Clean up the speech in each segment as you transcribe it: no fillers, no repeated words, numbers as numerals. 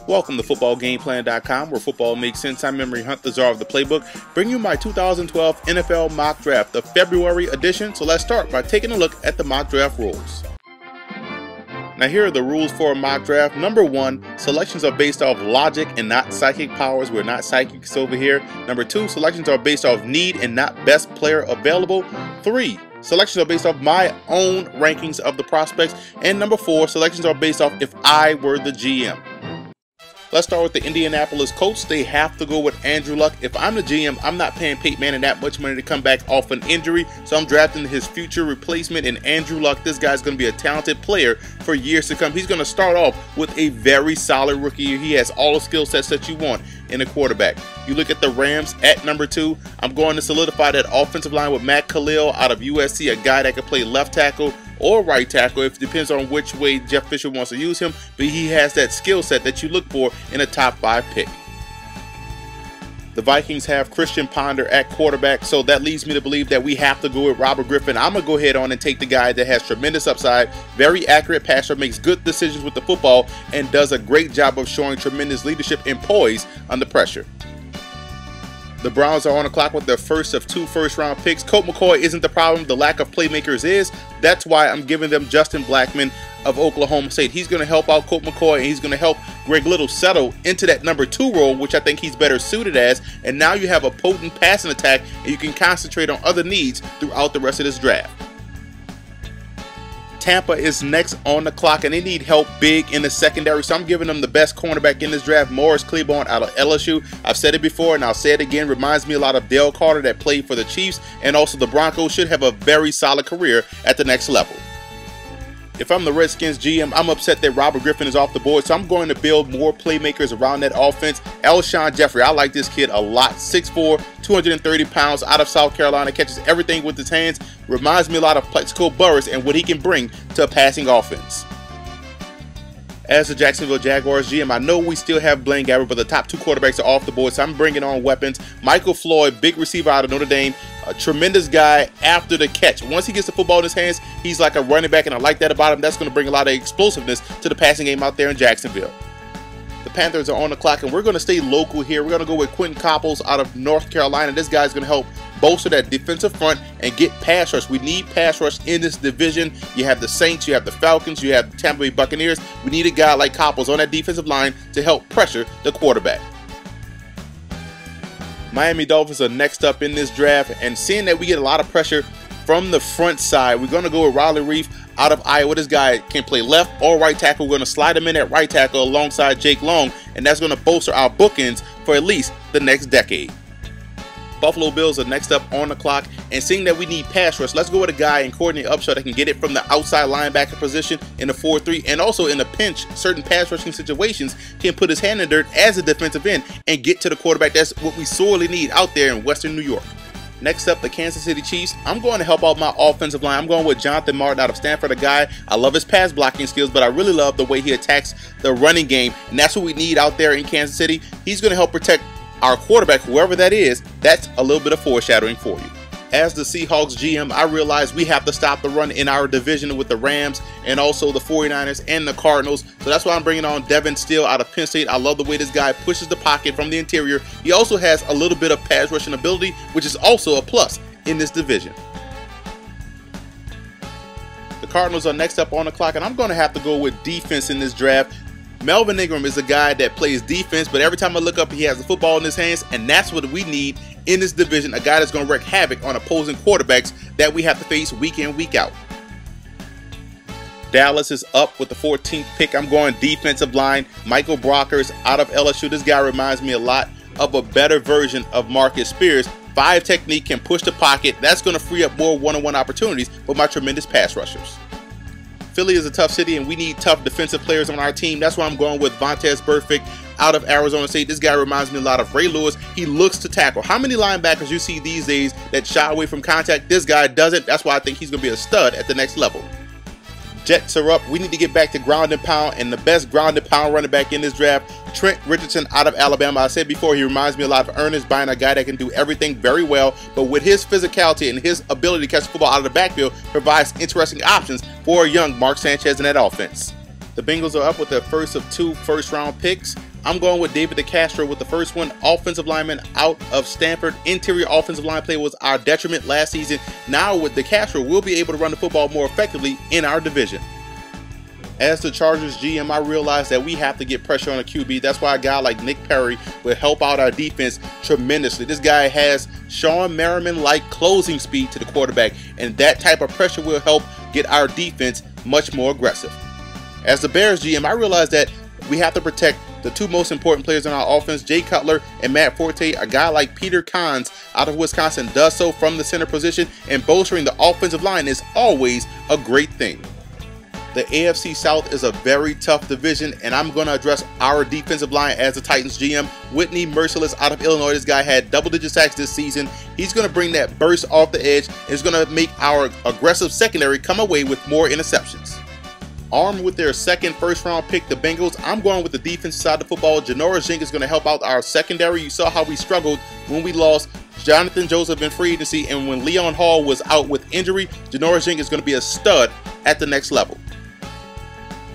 Welcome to footballgameplan.com, where football makes sense. I'm Memory Hunt, the czar of the playbook, bringing you my 2012 NFL mock draft, the February edition. So let's start by taking a look at the mock draft rules. Now here are the rules for a mock draft. Number 1, selections are based off logic and not psychic powers. We're not psychics over here. Number 2, selections are based off need and not best player available. 3, selections are based off my own rankings of the prospects. And number 4, selections are based off if I were the GM. Let's start with the Indianapolis Colts. They have to go with Andrew Luck. If I'm the GM, I'm not paying Peyton Manning that much money to come back off an injury, so I'm drafting his future replacement in Andrew Luck. This guy's going to be a talented player for years to come. He's going to start off with a very solid rookie year. He has all the skill sets that you want in a quarterback. You look at the Rams at number 2. I'm going to solidify that offensive line with Matt Khalil out of USC, a guy that can play left tackle or right tackle. It depends on which way Jeff Fisher wants to use him, but he has that skill set that you look for in a top 5 pick. The Vikings have Christian Ponder at quarterback, so that leads me to believe that we have to go with Robert Griffin. I'm going to go ahead on and take the guy that has tremendous upside, very accurate passer, makes good decisions with the football, and does a great job of showing tremendous leadership and poise under pressure. The Browns are on the clock with their first of 2 first-round picks. Colt McCoy isn't the problem. The lack of playmakers is. That's why I'm giving them Justin Blackmon of Oklahoma State. He's going to help out Colt McCoy, and he's going to help Greg Little settle into that number 2 role, which I think he's better suited as. And now you have a potent passing attack, and you can concentrate on other needs throughout the rest of this draft. Tampa is next on the clock, and they need help big in the secondary, so I'm giving them the best cornerback in this draft, Morris Claiborne out of LSU. I've said it before, and I'll say it again. Reminds me a lot of Dale Carter that played for the Chiefs, and also the Broncos should have a very solid career at the next level. If I'm the Redskins GM, I'm upset that Robert Griffin is off the board, so I'm going to build more playmakers around that offense. Alshon Jeffrey, I like this kid a lot. 6'4", 230 pounds, out of South Carolina, catches everything with his hands. Reminds me a lot of Plexico Burress and what he can bring to a passing offense. As the Jacksonville Jaguars GM, I know we still have Blaine Gabbert, but the top 2 quarterbacks are off the board, so I'm bringing on weapons. Michael Floyd, big receiver out of Notre Dame, a tremendous guy after the catch. Once he gets the football in his hands, he's like a running back, and I like that about him. That's going to bring a lot of explosiveness to the passing game out there in Jacksonville. The Panthers are on the clock, and we're going to stay local here. We're going to go with Quentin Copples out of North Carolina. This guy's going to help bolster that defensive front and get pass rush. We need pass rush in this division. You have the Saints, you have the Falcons, you have the Tampa Bay Buccaneers. We need a guy like Copples on that defensive line to help pressure the quarterback. Miami Dolphins are next up in this draft, and seeing that we get a lot of pressure from the front side, we're going to go with Riley Reef out of Iowa. This guy can play left or right tackle. We're going to slide him in at right tackle alongside Jake Long, and that's going to bolster our bookends for at least the next decade. Buffalo Bills are next up on the clock, and seeing that we need pass rush, let's go with a guy in Courtney Upshaw that can get it from the outside linebacker position in the 4-3, and also in a pinch, certain pass rushing situations, can put his hand in the dirt as a defensive end and get to the quarterback. That's what we sorely need out there in Western New York. Next up, the Kansas City Chiefs. I'm going to help out my offensive line. I'm going with Jonathan Martin out of Stanford, a guy, I love his pass blocking skills, but I really love the way he attacks the running game, and that's what we need out there in Kansas City. He's going to help protect our quarterback, whoever that is. That's a little bit of foreshadowing for you. As the Seahawks GM, I realize we have to stop the run in our division with the Rams and also the 49ers and the Cardinals. So that's why I'm bringing on Devin Steele out of Penn State. I love the way this guy pushes the pocket from the interior. He also has a little bit of pass rushing ability, which is also a plus in this division. The Cardinals are next up on the clock, and I'm going to have to go with defense in this draft. Melvin Ingram is a guy that plays defense, but every time I look up, he has the football in his hands, and that's what we need in this division, a guy that's going to wreak havoc on opposing quarterbacks that we have to face week in, week out. Dallas is up with the 14th pick. I'm going defensive line. Michael Brockers out of LSU. This guy reminds me a lot of a better version of Marcus Spears. 5 technique, can push the pocket. That's going to free up more one-on-one opportunities for my tremendous pass rushers. Philly is a tough city, and we need tough defensive players on our team. That's why I'm going with Vontaze Burfict out of Arizona State. This guy reminds me a lot of Ray Lewis. He looks to tackle. How many linebackers you see these days that shy away from contact? This guy doesn't. That's why I think he's going to be a stud at the next level. Jets are up. We need to get back to ground and pound, and the best ground and pound running back in this draft, Trent Richardson out of Alabama. I said before, he reminds me a lot of Ernest Bynum, a guy that can do everything very well, but with his physicality and his ability to catch the football out of the backfield, provides interesting options for a young Mark Sanchez in that offense. The Bengals are up with their first of 2 first-round picks. I'm going with David DeCastro with the first one. Offensive lineman out of Stanford. Interior offensive line play was our detriment last season. Now with DeCastro, we'll be able to run the football more effectively in our division. As the Chargers GM, I realized that we have to get pressure on a QB. That's why a guy like Nick Perry will help out our defense tremendously. This guy has Sean Merriman-like closing speed to the quarterback, and that type of pressure will help get our defense much more aggressive. As the Bears GM, I realized that we have to protect the two most important players in our offense, Jay Cutler and Matt Forte. A guy like Peter Kahns out of Wisconsin does so from the center position, and bolstering the offensive line is always a great thing. The AFC South is a very tough division, and I'm going to address our defensive line as the Titans GM. Whitney Merciless out of Illinois. This guy had double-digit sacks this season. He's going to bring that burst off the edge. It's going to make our aggressive secondary come away with more interceptions. Armed with their second first-round pick, the Bengals, I'm going with the defensive side of the football. Janoris Jenkins is going to help out our secondary. You saw how we struggled when we lost Jonathan Joseph in free agency, and when Leon Hall was out with injury, Janoris Jenkins is going to be a stud at the next level.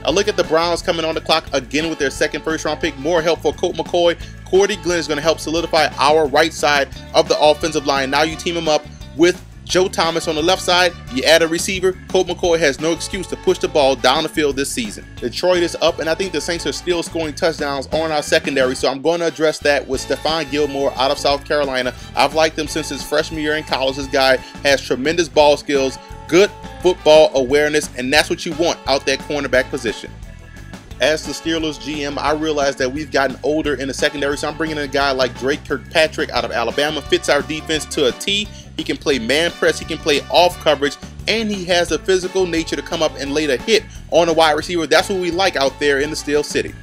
A look at the Browns coming on the clock again with their second first-round pick. More help for Colt McCoy. Cordy Glenn is going to help solidify our right side of the offensive line. Now you team him up with Joe Thomas on the left side. You add a receiver. Colt McCoy has no excuse to push the ball down the field this season. Detroit is up, and I think the Saints are still scoring touchdowns on our secondary, so I'm going to address that with Stephon Gilmore out of South Carolina. I've liked him since his freshman year in college. This guy has tremendous ball skills, good football awareness, and that's what you want out that cornerback position. As the Steelers GM, I realized that we've gotten older in the secondary, so I'm bringing in a guy like Drake Kirkpatrick out of Alabama. Fits our defense to a T. He can play man press, he can play off coverage, and he has the physical nature to come up and lay the hit on a wide receiver. That's what we like out there in the Steel City.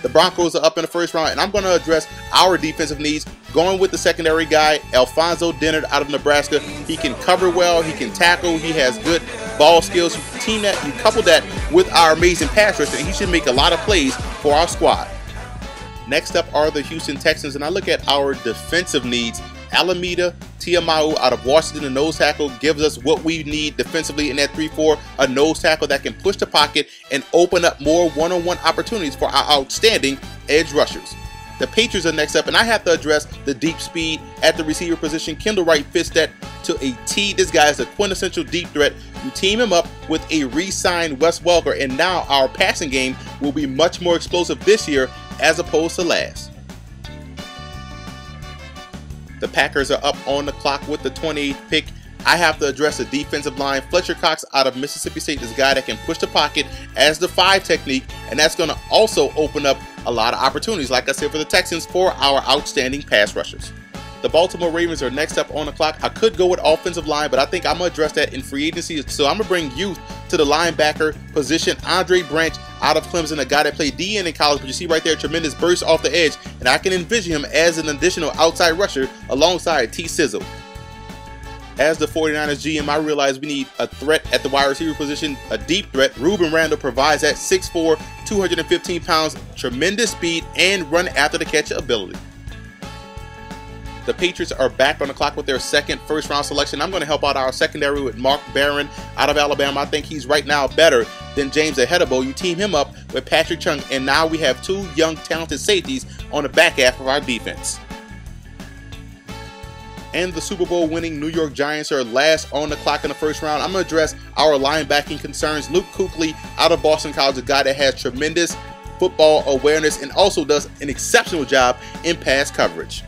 The Broncos are up in the first round, and I'm going to address our defensive needs, going with the secondary guy, Alfonso Dennard out of Nebraska. He can cover well, he can tackle, he has good ball skills. You couple that with our amazing pass rush, and he should make a lot of plays for our squad. Next up are the Houston Texans, and I look at our defensive needs. Alameda Tiamau out of Washington, the nose tackle, gives us what we need defensively in that 3-4, a nose tackle that can push the pocket and open up more one-on-one opportunities for our outstanding edge rushers. The Patriots are next up, and I have to address the deep speed at the receiver position. Kendall Wright fits that to a T. This guy is a quintessential deep threat. You team him up with a re-signed Wes Welker, and now our passing game will be much more explosive this year as opposed to last. The Packers are up on the clock with the 28th pick. I have to address the defensive line. Fletcher Cox out of Mississippi State is a guy that can push the pocket as the 5 technique, and that's going to also open up a lot of opportunities, like I said, for the Texans for our outstanding pass rushers. The Baltimore Ravens are next up on the clock. I could go with offensive line, but I think I'm going to address that in free agency. So I'm going to bring youth to the linebacker position. Andre Branch out of Clemson, a guy that played DN in college, but you see right there, tremendous burst off the edge, and I can envision him as an additional outside rusher alongside T. Sizzle. As the 49ers GM, I realize we need a threat at the wide receiver position, a deep threat. Ruben Randall provides that. 6'4", 215 pounds, tremendous speed, and run after the catch ability. The Patriots are back on the clock with their second first-round selection. I'm going to help out our secondary with Mark Barron out of Alabama. I think he's right now better than James Ahedebo. You team him up with Patrick Chung, and now we have 2 young, talented safeties on the back half of our defense. And the Super Bowl winning New York Giants are last on the clock in the first round. I'm going to address our linebacking concerns. Luke Kuechly out of Boston College, a guy that has tremendous football awareness and also does an exceptional job in pass coverage.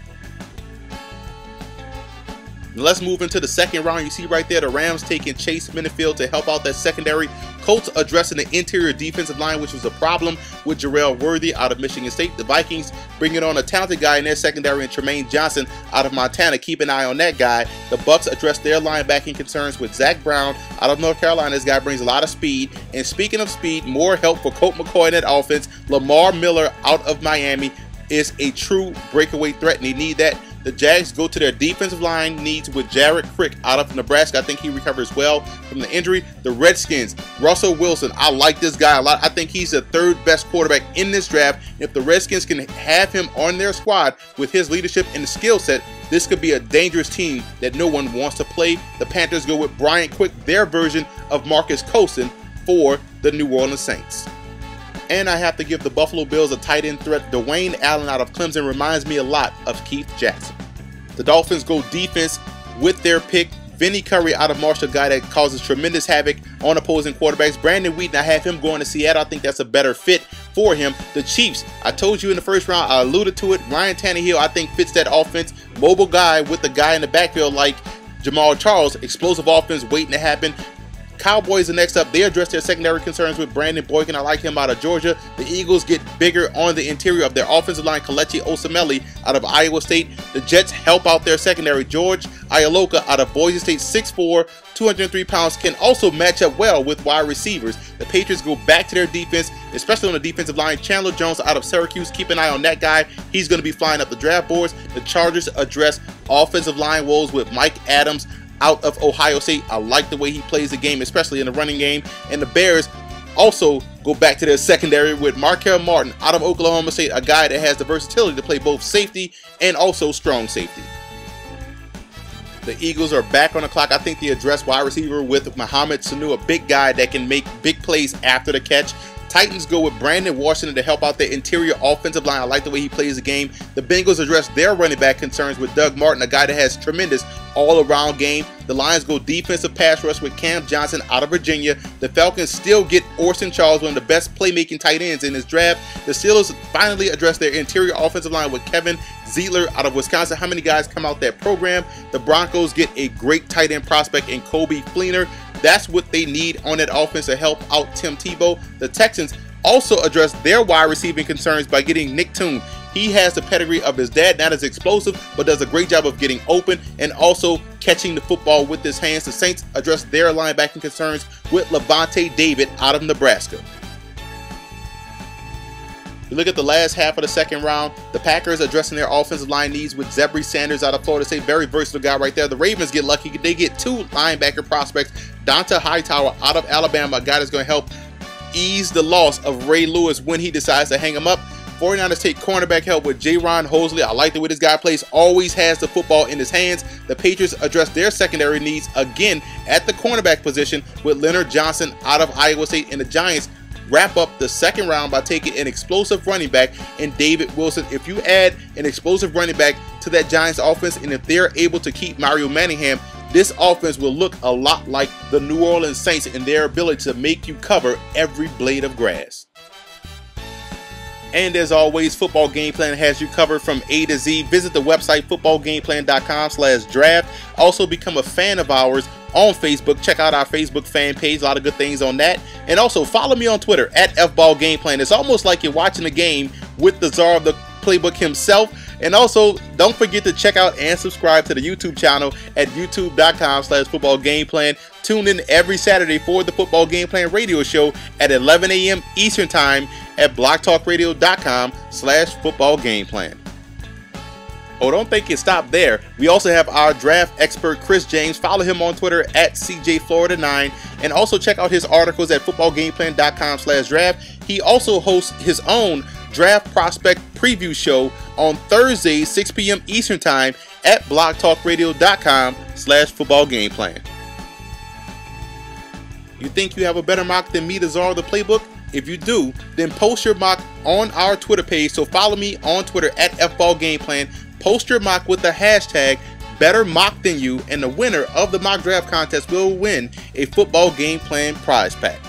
Let's move into the second round. You see right there the Rams taking Chase Minifield to help out that secondary. Colts addressing the interior defensive line, which was a problem with Jarrell Worthy out of Michigan State. The Vikings bringing on a talented guy in their secondary and Tremaine Johnson out of Montana. Keep an eye on that guy. The Bucs address their linebacking concerns with Zach Brown out of North Carolina. This guy brings a lot of speed. And speaking of speed, more help for Colt McCoy in that offense. Lamar Miller out of Miami is a true breakaway threat, and they need that. The Jags go to their defensive line needs with Jared Crick out of Nebraska. I think he recovers well from the injury. The Redskins, Russell Wilson. I like this guy a lot. I think he's the 3rd best quarterback in this draft. If the Redskins can have him on their squad with his leadership and the skill set, this could be a dangerous team that no one wants to play. The Panthers go with Brian Quick, their version of Marcus Colston for the New Orleans Saints. And I have to give the Buffalo Bills a tight end threat. Dwayne Allen out of Clemson reminds me a lot of Keith Jackson. The Dolphins go defense with their pick. Vinny Curry out of Marshall, guy that causes tremendous havoc on opposing quarterbacks. Brandon Wheaton, I have him going to Seattle. I think that's a better fit for him. The Chiefs, I told you in the first round, I alluded to it. Ryan Tannehill, I think, fits that offense. Mobile guy with the guy in the backfield like Jamal Charles. Explosive offense waiting to happen. Cowboys are next up. They address their secondary concerns with Brandon Boykin. I like him out of Georgia. The Eagles get bigger on the interior of their offensive line. Kelechi Osemele out of Iowa State. The Jets help out their secondary. George Ialoka out of Boise State, 6'4", 203 pounds, can also match up well with wide receivers. The Patriots go back to their defense, especially on the defensive line. Chandler Jones out of Syracuse. Keep an eye on that guy. He's going to be flying up the draft boards. The Chargers address offensive line woes with Mike Adams out of Ohio State. I like the way he plays the game, especially in the running game. And the Bears also go back to their secondary with Markel Martin out of Oklahoma State, a guy that has the versatility to play both safety and also strong safety. The Eagles are back on the clock. I think they address wide receiver with Mohamed Sanu, a big guy that can make big plays after the catch. Titans go with Brandon Washington to help out their interior offensive line. I like the way he plays the game. The Bengals address their running back concerns with Doug Martin, a guy that has tremendous all-around game. The Lions go defensive pass rush with Cam Johnson out of Virginia. The Falcons still get Orson Charles, one of the best playmaking tight ends in this draft. The Steelers finally address their interior offensive line with Kevin Zeitler out of Wisconsin. How many guys come out that program? The Broncos get a great tight end prospect in Kobe Fleener. That's what they need on that offense to help out Tim Tebow. The Texans also address their wide receiving concerns by getting Nick Toon. He has the pedigree of his dad, not as explosive, but does a great job of getting open and also catching the football with his hands. The Saints address their linebacking concerns with Levante David out of Nebraska. You look at the last half of the second round, the Packers addressing their offensive line needs with Zebry Sanders out of Florida State. Very versatile guy right there. The Ravens get lucky. They get two linebacker prospects. Donta Hightower out of Alabama, a guy that's going to help ease the loss of Ray Lewis when he decides to hang him up. 49ers take cornerback help with J-Ron Hosley. I like the way this guy plays. Always has the football in his hands. The Patriots address their secondary needs again at the cornerback position with Leonard Johnson out of Iowa State. And the Giants wrap up the second round by taking an explosive running back in David Wilson. If you add an explosive running back to that Giants offense, and if they're able to keep Mario Manningham, this offense will look a lot like the New Orleans Saints in their ability to make you cover every blade of grass. And as always, Football Game Plan has you covered from A to Z. Visit the website footballgameplan.com/draft. Also become a fan of ours on Facebook. Check out our Facebook fan page. A lot of good things on that. And also follow me on Twitter at FBallGamePlan. It's almost like you're watching a game with the czar of the playbook himself. And also, don't forget to check out and subscribe to the YouTube channel at youtube.com/footballgameplan. Tune in every Saturday for the Football Game Plan radio show at 11 a.m. Eastern Time at blogtalkradio.com/footballgameplan. Oh, don't think it stopped there. We also have our draft expert, Chris James. Follow him on Twitter at CJFlorida9. And also check out his articles at footballgameplan.com/draft. He also hosts his own draft prospect preview show on Thursdays, 6 p.m. Eastern Time at blogtalkradio.com/footballgameplan. You think you have a better mock than me, the czar of the playbook? If you do, then post your mock on our Twitter page. So follow me on Twitter at FBallGamePlan. Post your mock with the hashtag BetterMockThanYou, and the winner of the mock draft contest will win a Football Game Plan prize pack.